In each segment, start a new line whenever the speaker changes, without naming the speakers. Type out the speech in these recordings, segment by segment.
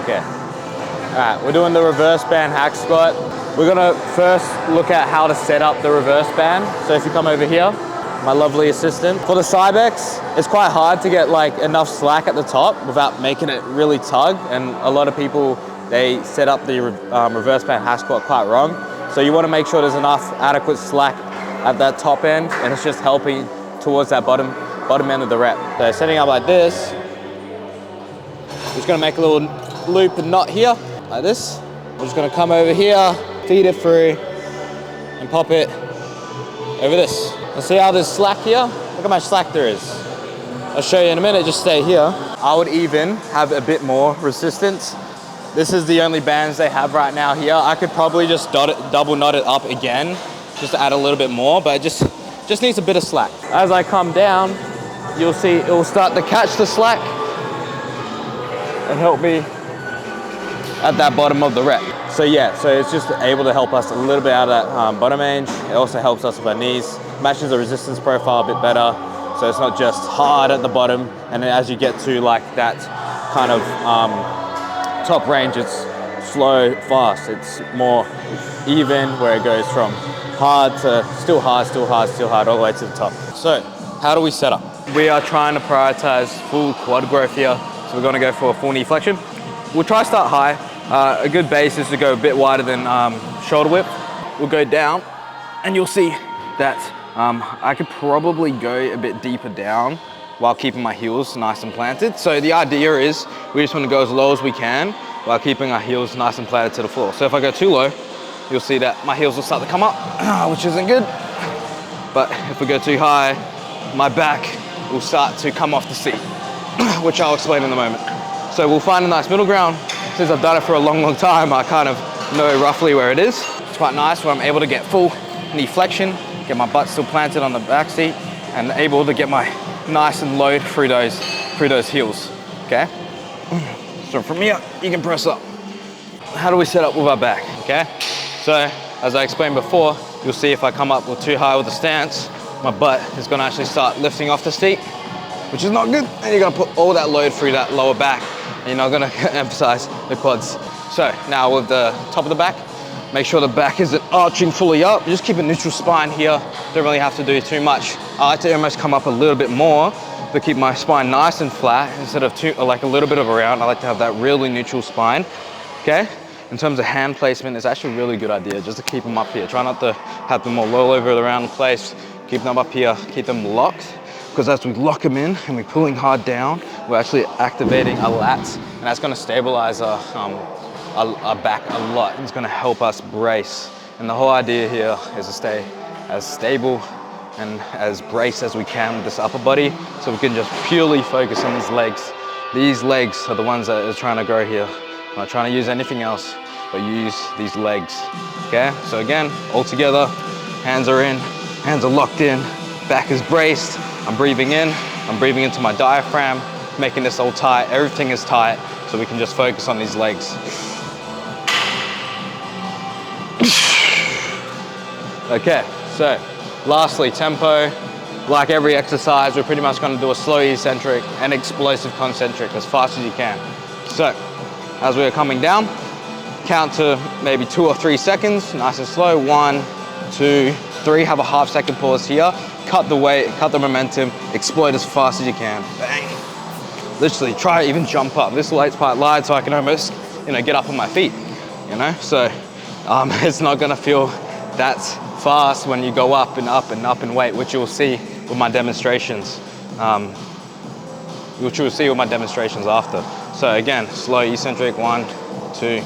Okay. All right, we're doing the reverse band hack squat. We're gonna first look at how to set up the reverse band. So if you come over here, my lovely assistant. For the Cybex, it's quite hard to get like enough slack at the top without making it really tug. And a lot of people, they set up the reverse band hack squat quite wrong. So you wanna make sure there's enough adequate slack at that top end, and it's just helping towards that bottom end of the rep. So setting up like this, just gonna make a little loop and knot here, like this. I'm just gonna come over here, feed it through, and pop it over this. And see how there's slack here? Look how much slack there is. I'll show you in a minute, just stay here. I would even have a bit more resistance. This is the only bands they have right now here. I could probably just double knot it up again, just to add a little bit more, but it just needs a bit of slack. As I come down, you'll see it will start to catch the slack and help me at that bottom of the rep. So yeah, so it's just able to help us a little bit out of that bottom range. It also helps us with our knees, matches the resistance profile a bit better. So it's not just hard at the bottom, and then as you get to like that kind of top range, it's slow, fast. It's more even, where it goes from hard to still hard, still hard, still hard, all the way to the top. So how do we set up? We are trying to prioritize full quad growth here. So we're gonna go for a full knee flexion. We'll try to start high. A good base is to go a bit wider than shoulder width. We'll go down, and you'll see that I could probably go a bit deeper down while keeping my heels nice and planted. So the idea is we just want to go as low as we can while keeping our heels nice and planted to the floor. So if I go too low, you'll see that my heels will start to come up, which isn't good. But if we go too high, my back will start to come off the seat, which I'll explain in a moment. So we'll find a nice middle ground. Since I've done it for a long, long time, I kind of know roughly where it is. It's quite nice where I'm able to get full knee flexion, get my butt still planted on the back seat, and able to get my nice and load through those heels, okay? So from here, you can press up. How do we set up with our back, okay? So, as I explained before, you'll see if I come up with too high with the stance, my butt is gonna actually start lifting off the seat, which is not good. And you're gonna put all that load through that lower back, and you're not gonna emphasize the quads. So now with the top of the back, make sure the back isn't arching fully up. Just keep a neutral spine here. Don't really have to do too much. I like to almost come up a little bit more, but keep my spine nice and flat instead of like a little bit of a round. I like to have that really neutral spine, okay? In terms of hand placement, it's actually a really good idea just to keep them up here. Try not to have them all over around the place. Keep them up here, keep them locked, because as we lock them in and we're pulling hard down, we're actually activating our lats, and that's gonna stabilize our back a lot. It's gonna help us brace. And the whole idea here is to stay as stable and as braced as we can with this upper body, so we can just purely focus on these legs. These legs are the ones that are trying to grow here. I'm not trying to use anything else, but use these legs, okay? So again, all together, hands are in, hands are locked in, back is braced, I'm breathing into my diaphragm, making this all tight, everything is tight, so we can just focus on these legs. Okay, so lastly, tempo. Like every exercise, we're pretty much gonna do a slow eccentric and explosive concentric as fast as you can. So, as we're coming down, count to maybe 2 or 3 seconds, nice and slow. 1, 2, 3, have a half-second pause here. Cut the weight, cut the momentum, explode as fast as you can. Bang. Literally, try to even jump up. This weight's quite light, so I can almost, get up on my feet, So, it's not gonna feel that fast when you go up and up and up in weight, which you'll see
with my demonstrations, which you'll see with my demonstrations after. So again, slow eccentric, 1, 2,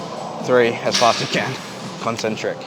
3, as fast as you can, concentric.